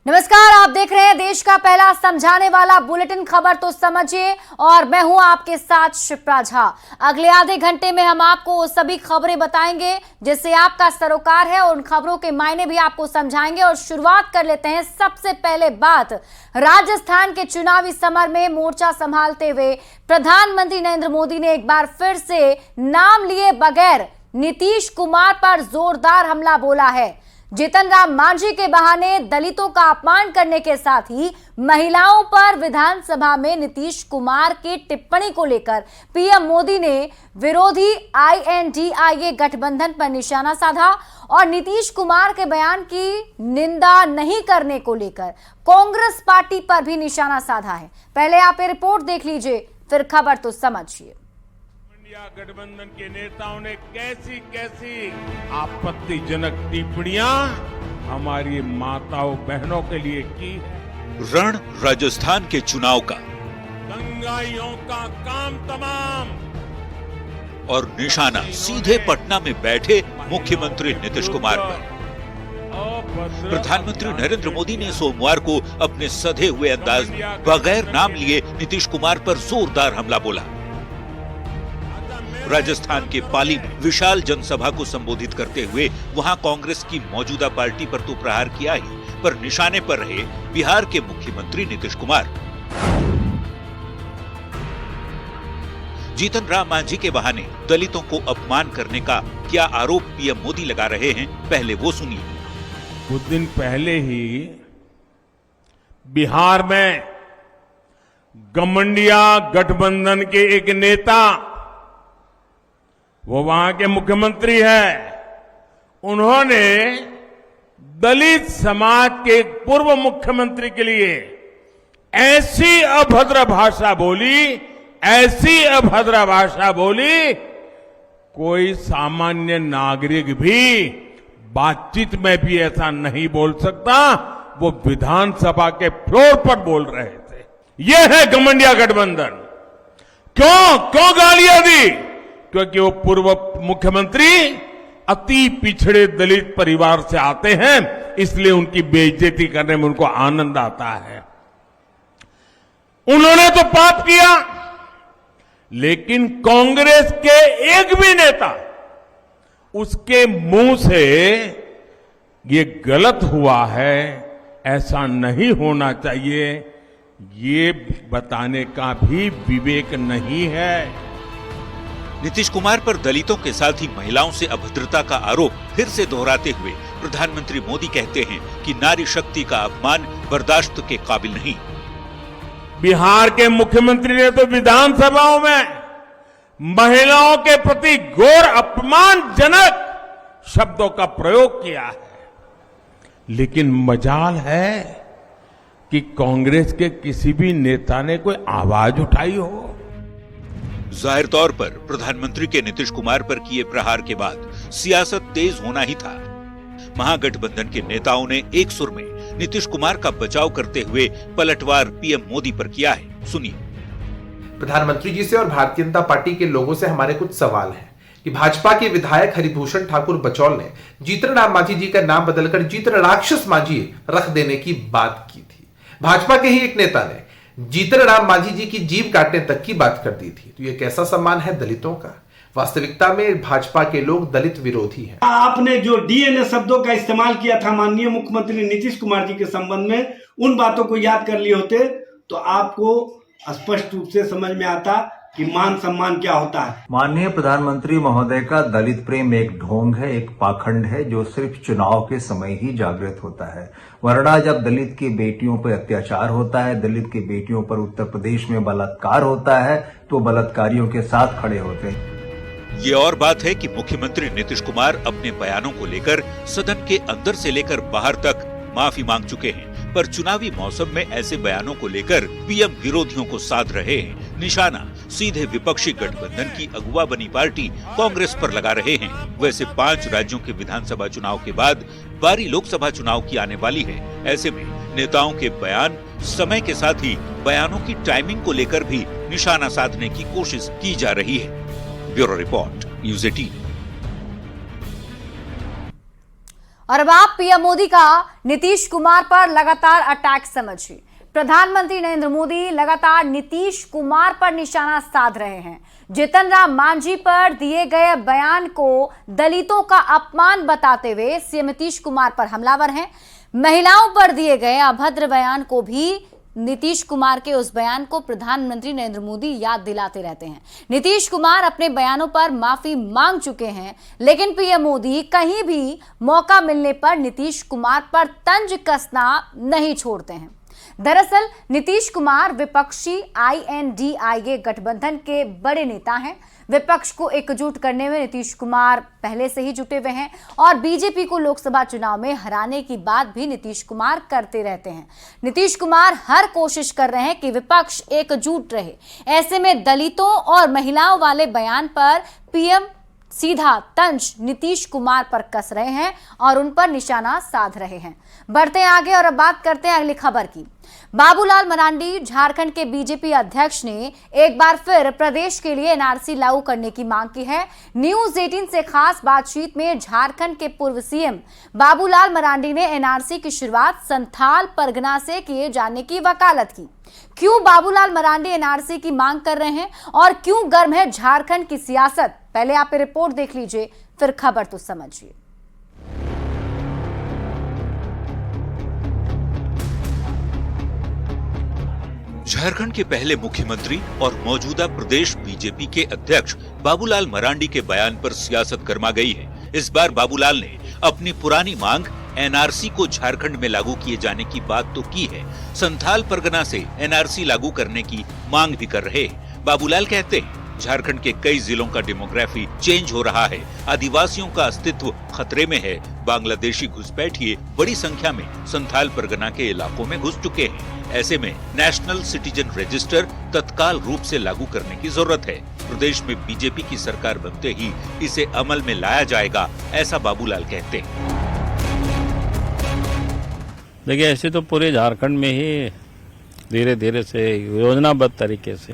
नमस्कार, आप देख रहे हैं देश का पहला समझाने वाला बुलेटिन। खबर तो समझिए और मैं हूं आपके साथ शिप्रा झा। अगले आधे घंटे में हम आपको वो सभी खबरें बताएंगे जिससे आपका सरोकार है और उन खबरों के मायने भी आपको समझाएंगे। और शुरुआत कर लेते हैं सबसे पहले बात राजस्थान के चुनावी समर में मोर्चा संभालते हुए प्रधानमंत्री नरेंद्र मोदी ने एक बार फिर से नाम लिए बगैर नीतीश कुमार पर जोरदार हमला बोला है। जीतन राम मांझी के बहाने दलितों का अपमान करने के साथ ही महिलाओं पर विधानसभा में नीतीश कुमार की टिप्पणी को लेकर पीएम मोदी ने विरोधी INDIA गठबंधन पर निशाना साधा और नीतीश कुमार के बयान की निंदा नहीं करने को लेकर कांग्रेस पार्टी पर भी निशाना साधा है। पहले आप ये रिपोर्ट देख लीजिए, फिर खबर तो समझिए। गठबंधन के नेताओं ने कैसी कैसी आपत्तिजनक टिप्पणियां हमारी माताओं बहनों के लिए की। रण राजस्थान के चुनाव का, दंगाइयों का काम तमाम और निशाना सीधे पटना में बैठे मुख्यमंत्री नीतीश कुमार पर। प्रधानमंत्री नरेंद्र मोदी ने सोमवार को अपने सधे हुए अंदाज बगैर नाम लिए नीतीश कुमार पर जोरदार हमला बोला। राजस्थान के पाली में विशाल जनसभा को संबोधित करते हुए वहां कांग्रेस की मौजूदा पार्टी पर तो प्रहार किया ही, पर निशाने पर रहे बिहार के मुख्यमंत्री नीतीश कुमार। जीतन राम मांझी के बहाने दलितों को अपमान करने का क्या आरोप पीएम मोदी लगा रहे हैं, पहले वो सुनिए। कुछ दिन पहले ही बिहार में गठबंधन गठबंधन के एक नेता, वो वहां के मुख्यमंत्री हैं, उन्होंने दलित समाज के एक पूर्व मुख्यमंत्री के लिए ऐसी अभद्र भाषा बोली, कोई सामान्य नागरिक भी बातचीत में भी ऐसा नहीं बोल सकता। वो विधानसभा के फ्लोर पर बोल रहे थे। ये है गठबंधन गठबंधन। क्यों गालियां दी? क्योंकि वो पूर्व मुख्यमंत्री अति पिछड़े दलित परिवार से आते हैं, इसलिए उनकी बेइज्जती करने में उनको आनंद आता है। उन्होंने तो पाप किया, लेकिन कांग्रेस के एक भी नेता उसके मुंह से ये गलत हुआ है, ऐसा नहीं होना चाहिए, ये बताने का भी विवेक नहीं है। नीतीश कुमार पर दलितों के साथ ही महिलाओं से अभद्रता का आरोप फिर से दोहराते हुए प्रधानमंत्री मोदी कहते हैं कि नारी शक्ति का अपमान बर्दाश्त के काबिल नहीं। बिहार के मुख्यमंत्री ने तो विधानसभाओं में महिलाओं के प्रति घोर अपमानजनक शब्दों का प्रयोग किया है, लेकिन मजाल है कि कांग्रेस के किसी भी नेता ने कोई आवाज उठाई हो। जाहिर तौर पर प्रधानमंत्री के नीतीश कुमार पर किए प्रहार के बाद सियासत तेज होना ही था। महागठबंधन के नेताओं ने एक सुर में नीतीश कुमार का बचाव करते हुए पलटवार पीएम मोदी पर किया है। सुनिए। प्रधानमंत्री जी से और भारतीय जनता पार्टी के लोगों से हमारे कुछ सवाल हैं कि भाजपा के विधायक हरिभूषण ठाकुर बचौल ने जीतन राम मांझी जी का नाम बदलकर जीतन राक्षस मांझी रख देने की बात की थी। भाजपा के ही एक नेता ने जीतन राम मांझी जी की जीभ काटने तक की बात कर दी थी। तो ये कैसा सम्मान है दलितों का? वास्तविकता में भाजपा के लोग दलित विरोधी हैं। आपने जो DNA शब्दों का इस्तेमाल किया था माननीय मुख्यमंत्री नीतीश कुमार जी के संबंध में, उन बातों को याद कर लिए होते तो आपको स्पष्ट रूप से समझ में आता कि मान सम्मान क्या होता है। माननीय प्रधानमंत्री महोदय का दलित प्रेम एक ढोंग है, एक पाखंड है जो सिर्फ चुनाव के समय ही जागृत होता है। वरना जब दलित की बेटियों पर अत्याचार होता है, दलित की बेटियों पर उत्तर प्रदेश में बलात्कार होता है, तो बलात्कारियों के साथ खड़े होते हैं। ये और बात है कि मुख्यमंत्री नीतीश कुमार अपने बयानों को लेकर सदन के अंदर से लेकर बाहर तक माफी मांग चुके हैं, पर चुनावी मौसम में ऐसे बयानों को लेकर पीएम विरोधियों को साध रहे हैं। निशाना सीधे विपक्षी गठबंधन की अगुवा बनी पार्टी कांग्रेस पर लगा रहे हैं। वैसे 5 राज्यों के विधानसभा चुनाव के बाद बारी लोकसभा चुनाव की आने वाली है। ऐसे में नेताओं के बयान समय के साथ ही बयानों की टाइमिंग को लेकर भी निशाना साधने की कोशिश की जा रही है। Bureau report, news 18। और अब आप पीएम मोदी का नीतीश कुमार पर लगातार अटैक समझिए। प्रधानमंत्री नरेंद्र मोदी लगातार नीतीश कुमार पर निशाना साध रहे हैं। जीतन राम मांझी पर दिए गए बयान को दलितों का अपमान बताते हुए सीएम नीतीश कुमार पर हमलावर हैं। महिलाओं पर दिए गए अभद्र बयान को भी नीतीश कुमार के उस बयान को प्रधानमंत्री नरेंद्र मोदी याद दिलाते रहते हैं। नीतीश कुमार अपने बयानों पर माफी मांग चुके हैं, लेकिन पीएम मोदी कहीं भी मौका मिलने पर नीतीश कुमार पर तंज कसना नहीं छोड़ते हैं। दरअसल नीतीश कुमार विपक्षी INDIA गठबंधन के बड़े नेता हैं। विपक्ष को एकजुट करने में नीतीश कुमार पहले से ही जुटे हुए हैं और बीजेपी को लोकसभा चुनाव में हराने की बात भी नीतीश कुमार करते रहते हैं। नीतीश कुमार हर कोशिश कर रहे हैं कि विपक्ष एकजुट रहे। ऐसे में दलितों और महिलाओं वाले बयान पर पीएम सीधा तंज नीतीश कुमार पर कस रहे हैं और उन पर निशाना साध रहे हैं। बढ़ते हैं आगे और अब बात करते हैं अगली खबर की। बाबूलाल मरांडी झारखंड के बीजेपी अध्यक्ष ने एक बार फिर प्रदेश के लिए NRC लागू करने की मांग की है। न्यूज 18 से खास बातचीत में झारखंड के पूर्व सीएम बाबूलाल मरांडी ने NRC की शुरुआत संथाल परगना से किए जाने की वकालत की। क्यों बाबूलाल मरांडी NRC की मांग कर रहे हैं और क्यों गर्म है झारखंड की सियासत, पहले आप रिपोर्ट देख लीजिए, फिर खबर तो समझिए। झारखंड के पहले मुख्यमंत्री और मौजूदा प्रदेश बीजेपी के अध्यक्ष बाबूलाल मरांडी के बयान पर सियासत गर्मा गई है। इस बार बाबूलाल ने अपनी पुरानी मांग NRC को झारखंड में लागू किए जाने की बात तो की है, संथाल परगना से NRC लागू करने की मांग भी कर रहे हैं। बाबूलाल कहते हैं झारखंड के कई जिलों का डेमोग्राफी चेंज हो रहा है, आदिवासियों का अस्तित्व खतरे में है, बांग्लादेशी घुसपैठिए बड़ी संख्या में संथाल परगना के इलाकों में घुस चुके हैं। ऐसे में नेशनल सिटीजन रजिस्टर तत्काल रूप से लागू करने की जरूरत है। प्रदेश में बीजेपी की सरकार बनते ही इसे अमल में लाया जाएगा, ऐसा बाबूलाल कहते हैं। देखिए, ऐसे तो पूरे झारखंड में ही धीरे धीरे से योजनाबद्ध तरीके से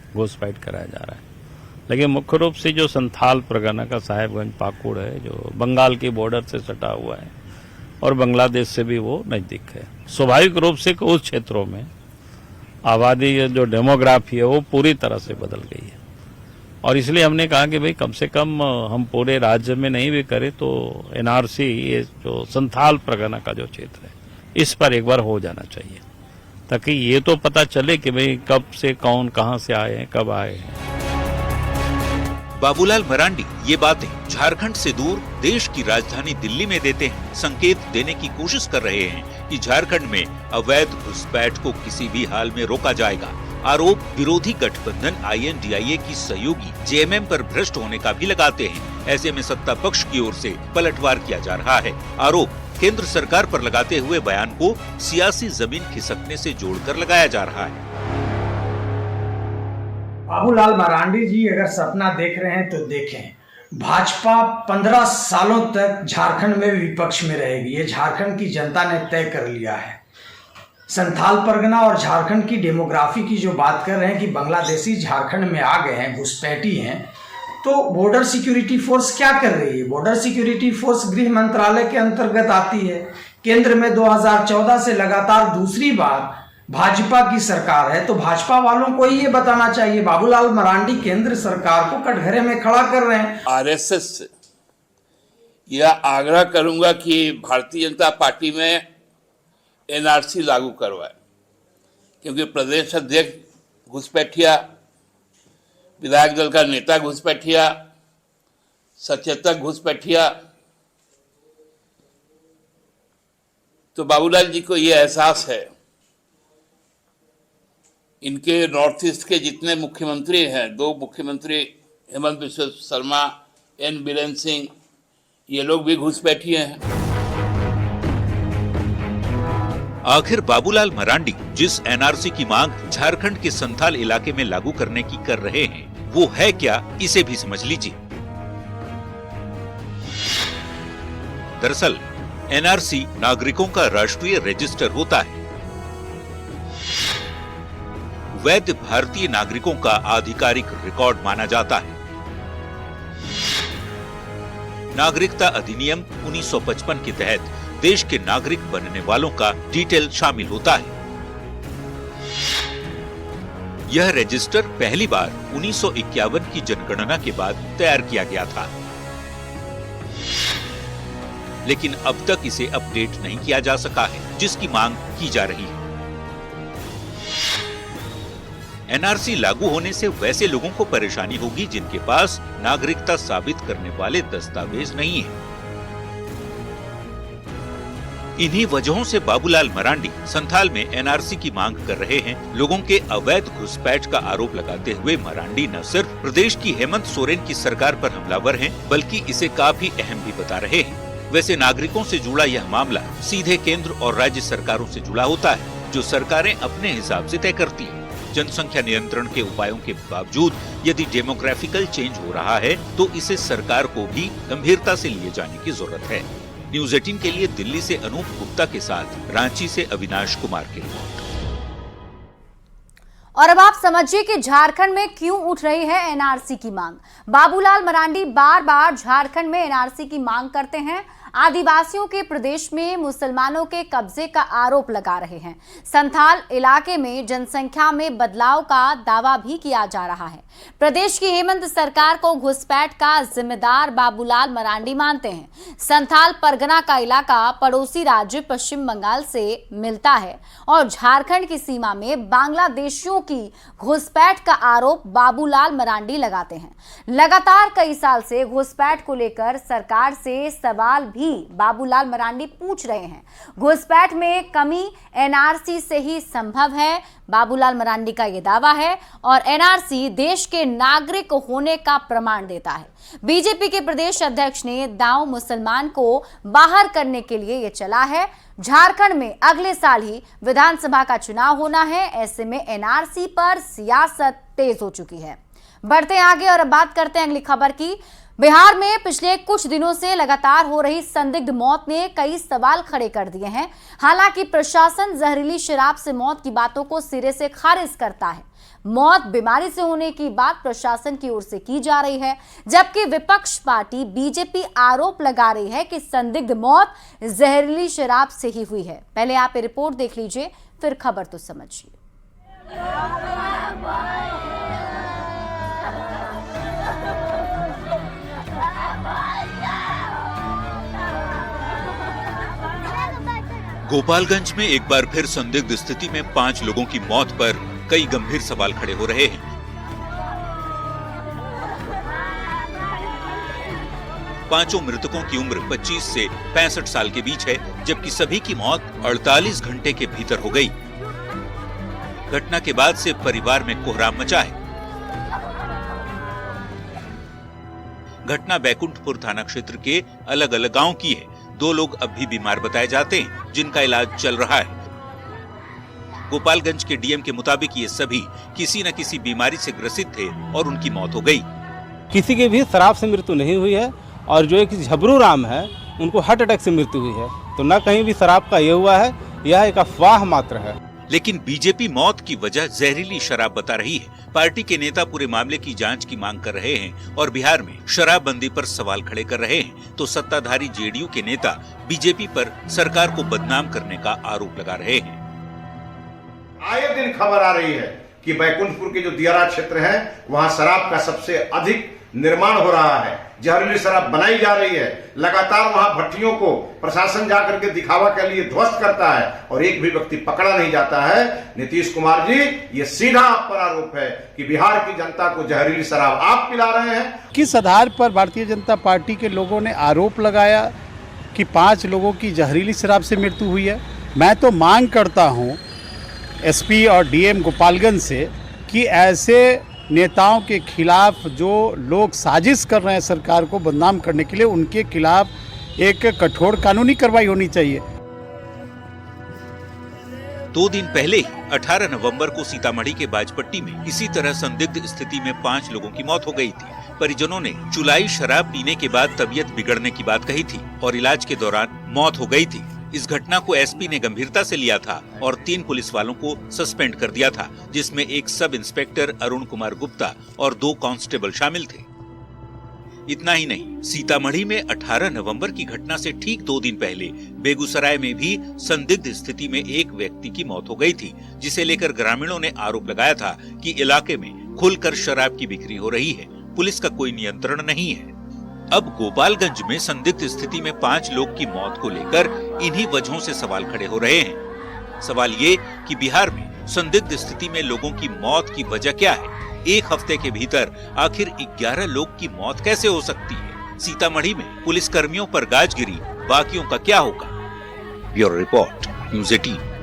घुसपैठ कराया जा रहा है, लेकिन मुख्य रूप से जो संथाल परगना का साहेबगंज पाकुड़ है, जो बंगाल की बॉर्डर से सटा हुआ है और बांग्लादेश से भी वो नजदीक है, स्वाभाविक रूप से उस क्षेत्रों में आबादी जो डेमोग्राफी है वो पूरी तरह से बदल गई है। और इसलिए हमने कहा कि भाई कम से कम हम पूरे राज्य में नहीं भी करें तो NRC, ये जो संथाल परगना का जो क्षेत्र है, इस पर एक बार हो जाना चाहिए, ताकि ये तो पता चले कि भाई कब से कौन कहां से आए हैं, कब आए हैं। बाबूलाल मरांडी ये बातें झारखंड से दूर देश की राजधानी दिल्ली में देते हैं, संकेत देने की कोशिश कर रहे हैं कि झारखंड में अवैध घुसपैठ को किसी भी हाल में रोका जाएगा। आरोप विरोधी गठबंधन INDIA की सहयोगी JMM पर भ्रष्ट होने का भी लगाते हैं। ऐसे में सत्ता पक्ष की ओर से पलटवार किया जा रहा है। आरोप केंद्र सरकार पर लगाते हुए बयान को सियासी जमीन खिसकने से जोड़कर लगाया जा रहा है। बाबूलाल मरांडी जी अगर सपना देख रहे हैं तो देखें, भाजपा 15 सालों तक झारखंड में विपक्ष में रहेगी, ये झारखंड की जनता ने तय कर लिया है। संथाल परगना और झारखंड की डेमोग्राफी की जो बात कर रहे हैं कि बांग्लादेशी झारखंड में आ गए हैं, घुसपैठी हैं, तो बॉर्डर सिक्योरिटी फोर्स क्या कर रही है? बॉर्डर सिक्योरिटी फोर्स गृह मंत्रालय के अंतर्गत आती है। केंद्र में 2014 से लगातार दूसरी बार भाजपा की सरकार है, तो भाजपा वालों को ये बताना चाहिए बाबूलाल मरांडी केंद्र सरकार को कटघरे में खड़ा कर रहे हैं। RSS से यह आग्रह करूंगा कि भारतीय जनता पार्टी में NRC लागू करवाए, क्योंकि प्रदेश अध्यक्ष घुसपैठिया, विधायक दल का नेता घुसपैठिया, सचेतक घुसपैठिया, तो बाबूलाल जी को यह एहसास है। इनके नॉर्थ ईस्ट के जितने मुख्यमंत्री हैं, 2 मुख्यमंत्री हेमंत बिस्व शर्मा, N बीरेन सिंह, ये लोग भी घुसपैठिए हैं। आखिर बाबूलाल मरांडी जिस NRC की मांग झारखंड के संथाल इलाके में लागू करने की कर रहे हैं, वो है क्या, इसे भी समझ लीजिए। दरअसल NRC नागरिकों का राष्ट्रीय रजिस्टर होता है, वैध भारतीय नागरिकों का आधिकारिक रिकॉर्ड माना जाता है। नागरिकता अधिनियम 1955 के तहत देश के नागरिक बनने वालों का डिटेल शामिल होता है। यह रजिस्टर पहली बार 1951 की जनगणना के बाद तैयार किया गया था, लेकिन अब तक इसे अपडेट नहीं किया जा सका है, जिसकी मांग की जा रही है। एनआरसी लागू होने से वैसे लोगों को परेशानी होगी जिनके पास नागरिकता साबित करने वाले दस्तावेज नहीं है। इन्हीं वजहों से बाबूलाल मरांडी संथाल में एनआरसी की मांग कर रहे हैं। लोगों के अवैध घुसपैठ का आरोप लगाते हुए मरांडी न सिर्फ प्रदेश की हेमंत सोरेन की सरकार पर हमलावर हैं, बल्कि इसे काफी अहम भी बता रहे हैं। वैसे नागरिकों से जुड़ा यह मामला सीधे केंद्र और राज्य सरकारों से जुड़ा होता है, जो सरकारें अपने हिसाब से तय करती हैं। जनसंख्या नियंत्रण के उपायों के बावजूद यदि डेमोग्राफिकल चेंज हो रहा है तो इसे सरकार को भी गंभीरता से लिए जाने की जरूरत है। न्यूज़ 18 के लिए दिल्ली से अनूप गुप्ता के साथ रांची से अविनाश कुमार की रिपोर्ट। और अब आप समझिए कि झारखंड में क्यों उठ रही है एनआरसी की मांग। बाबूलाल मरांडी बार बार झारखंड में एनआरसी की मांग करते हैं। आदिवासियों के प्रदेश में मुसलमानों के कब्जे का आरोप लगा रहे हैं। संथाल इलाके में जनसंख्या में बदलाव का दावा भी किया जा रहा है। प्रदेश की हेमंत सरकार को घुसपैठ का जिम्मेदार बाबूलाल मरांडी मानते हैं। संथाल परगना का इलाका पड़ोसी राज्य पश्चिम बंगाल से मिलता है और झारखंड की सीमा में बांग्लादेशियों की घुसपैठ का आरोप बाबूलाल मरांडी लगाते हैं। लगातार कई साल से घुसपैठ को लेकर सरकार से सवाल भी बाबूलाल मरांडी पूछ रहे हैं। घुसपैठ में कमी एनआरसी से ही संभव है, बाबूलाल मरांडी का यह दावा है, और एनआरसी देश के नागरिक होने का प्रमाण देता है। बीजेपी के प्रदेश अध्यक्ष ने दांव मुसलमान को बाहर करने के लिए यह चला है। झारखंड में अगले साल ही विधानसभा का चुनाव होना है, ऐसे में एनआरसी पर सियासत तेज हो चुकी है। बढ़ते हैं आगे और अब बात करते हैं अगली खबर की। बिहार में पिछले कुछ दिनों से लगातार हो रही संदिग्ध मौत ने कई सवाल खड़े कर दिए हैं। हालांकि प्रशासन जहरीली शराब से मौत की बातों को सिरे से खारिज करता है। मौत बीमारी से होने की बात प्रशासन की ओर से की जा रही है, जबकि विपक्ष पार्टी बीजेपी आरोप लगा रही है कि संदिग्ध मौत जहरीली शराब से ही हुई है। पहले आप ये रिपोर्ट देख लीजिए, फिर खबर तो समझिए। गोपालगंज में एक बार फिर संदिग्ध स्थिति में 5 लोगों की मौत पर कई गंभीर सवाल खड़े हो रहे हैं। 5 मृतकों की उम्र 25 से 65 साल के बीच है, जबकि सभी की मौत 48 घंटे के भीतर हो गई। घटना के बाद से परिवार में कोहराम मचा है। घटना बैकुंठपुर थाना क्षेत्र के अलग अलग गांव की है। 2 लोग अब भी बीमार बताए जाते हैं, जिनका इलाज चल रहा है। गोपालगंज के डीएम के मुताबिक ये सभी किसी न किसी बीमारी से ग्रसित थे और उनकी मौत हो गई। किसी की भी शराब से मृत्यु नहीं हुई है और जो एक झबरू राम है उनको हार्ट अटैक से मृत्यु हुई है। तो न कहीं भी शराब का ये हुआ है, यह एक अफवाह मात्र है। लेकिन बीजेपी मौत की वजह जहरीली शराब बता रही है। पार्टी के नेता पूरे मामले की जांच की मांग कर रहे हैं और बिहार में शराबबंदी पर सवाल खड़े कर रहे हैं, तो सत्ताधारी जेडीयू के नेता बीजेपी पर सरकार को बदनाम करने का आरोप लगा रहे हैं। आए दिन खबर आ रही है कि बैकुंठपुर के जो दियारा क्षेत्र है वहां शराब का सबसे अधिक निर्माण हो रहा है। जहरीली शराब बनाई जा रही है। लगातार वहां भट्टियों को प्रशासन जाकर के दिखावा के लिए ध्वस्त करता है और एक भी व्यक्ति पकड़ा नहीं जाता है। नीतीश कुमार जी, ये सीधा आप पर आरोप है कि बिहार की जनता को जहरीली शराब आप पिला रहे हैं। किस आधार पर भारतीय जनता पार्टी के लोगों ने आरोप लगाया कि 5 लोगों की जहरीली शराब से मृत्यु हुई है? मैं तो मांग करता हूं एसपी और डीएम गोपालगंज से कि ऐसे नेताओं के खिलाफ जो लोग साजिश कर रहे हैं सरकार को बदनाम करने के लिए, उनके खिलाफ एक कठोर कानूनी कार्रवाई होनी चाहिए। 2 दिन पहले 18 नवंबर को सीतामढ़ी के बाजपट्टी में इसी तरह संदिग्ध स्थिति में 5 लोगों की मौत हो गई थी। परिजनों ने चुलाई शराब पीने के बाद तबीयत बिगड़ने की बात कही थी और इलाज के दौरान मौत हो गई थी। इस घटना को एसपी ने गंभीरता से लिया था और 3 पुलिस वालों को सस्पेंड कर दिया था, जिसमें एक सब इंस्पेक्टर अरुण कुमार गुप्ता और 2 कांस्टेबल शामिल थे। इतना ही नहीं, सीतामढ़ी में 18 नवंबर की घटना से ठीक 2 दिन पहले बेगूसराय में भी संदिग्ध स्थिति में एक व्यक्ति की मौत हो गई थी, जिसे लेकर ग्रामीणों ने आरोप लगाया था कि इलाके में खुलकर शराब की बिक्री हो रही है, पुलिस का कोई नियंत्रण नहीं है। अब गोपालगंज में संदिग्ध स्थिति में 5 लोग की मौत को लेकर इन्हीं वजहों से सवाल खड़े हो रहे हैं। सवाल ये कि बिहार में संदिग्ध स्थिति में लोगों की मौत की वजह क्या है? एक हफ्ते के भीतर आखिर 11 लोग की मौत कैसे हो सकती है? सीतामढ़ी में पुलिस कर्मियों पर गाज गिरी, बाकियों का क्या होगा? Bureau report, news 18।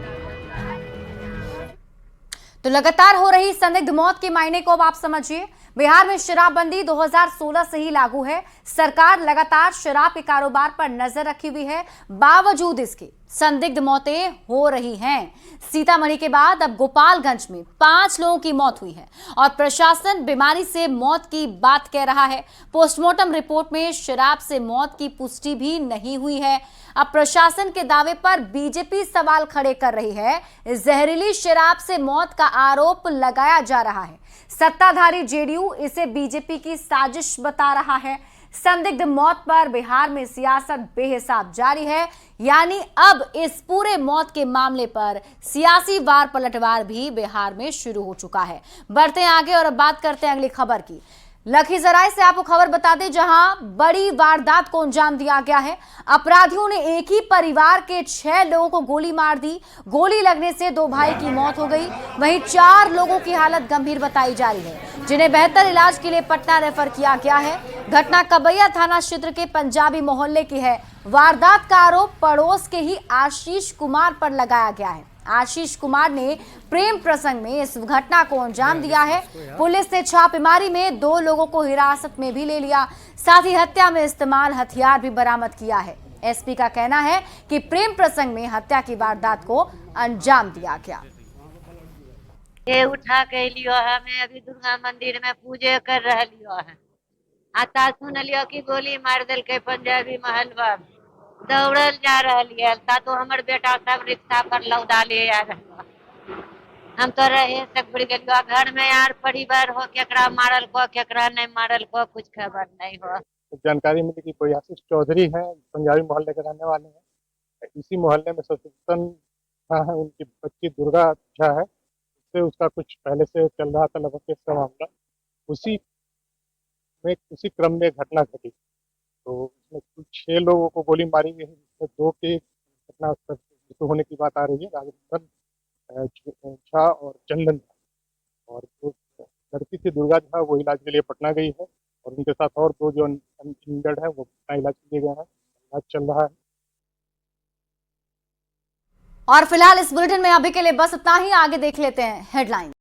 तो लगातार हो रही संदिग्ध मौत के मायने को अब आप समझिए। बिहार में शराबबंदी 2016 से ही लागू है। सरकार लगातार शराब के कारोबार पर नजर रखी हुई है, बावजूद इसके संदिग्ध मौतें हो रही हैं। सीतामढ़ी के बाद अब गोपालगंज में 5 लोगों की मौत हुई है और प्रशासन बीमारी से मौत की बात कह रहा है। पोस्टमार्टम रिपोर्ट में शराब से मौत की पुष्टि भी नहीं हुई है। अब प्रशासन के दावे पर बीजेपी सवाल खड़े कर रही है। जहरीली शराब से मौत का आरोप लगाया जा रहा है। सत्ताधारी जेडीयू इसे बीजेपी की साजिश बता रहा है। संदिग्ध मौत पर बिहार में सियासत बेहिसाब जारी है, यानी अब इस पूरे मौत के मामले पर सियासी वार पलटवार भी बिहार में शुरू हो चुका है। बढ़ते हैं आगे और अब बात करते हैं अगली खबर की। लखीसराय से आपको खबर बता दें, जहां बड़ी वारदात को अंजाम दिया गया है। अपराधियों ने एक ही परिवार के 6 लोगों को गोली मार दी। गोली लगने से 2 भाई की मौत हो गई, वहीं 4 लोगों की हालत गंभीर बताई जा रही है, जिन्हें बेहतर इलाज के लिए पटना रेफर किया गया है। घटना कबैया थाना क्षेत्र के पंजाबी मोहल्ले की है। वारदात का आरोप पड़ोस के ही आशीष कुमार पर लगाया गया है। आशीष कुमार ने प्रेम प्रसंग में इस घटना को अंजाम दिया है। पुलिस ने छापेमारी में 2 लोगों को हिरासत में भी ले लिया, साथ ही हत्या में इस्तेमाल हथियार भी बरामद किया है। एसपी का कहना है कि प्रेम प्रसंग में हत्या की वारदात को अंजाम दिया गया। ये उठा के लियो हमें अभी दुर्गा मंदिर में पूजे कर रह लियो है। आता सुन लियो कि गोली मार दिल के पंजाबी महलवा में दौड़ल जा रही है, तो हमर बेटा सब रिक्शा पर लौदा ले आ रहा। हम तो रहे से बुड़ गए घर में यार, परिवार हो केकरा मारल को केकरा नहीं मारल को कुछ खबर नहीं हो। जानकारी मिली कि कोई आशीष चौधरी है, पंजाबी मोहल्ले के रहने वाले हैं। इसी मोहल्ले में सचिन है, उनकी बच्ची दुर्गा झा है, उससे उसका कुछ पहले से चल रहा था लगभग केस का मामला। उसी क्रम में घटना घटी, तो उसमें कुछ 6 लोगों को गोली मारी गई है, जिसमें 2 की घटना मृत्यु होने की बात आ रही है, राजस्थान झा और चंदन झा। और जो लड़की थी दुर्गा झा वो इलाज के लिए पटना गई है, और उनके साथ और 2 जो इंजर्ड है वो पटना इलाज किए गए हैं, इलाज चल रहा है। और फिलहाल इस बुलेटिन में अभी के लिए बस इतना ही। आगे देख लेते हैं हेडलाइन।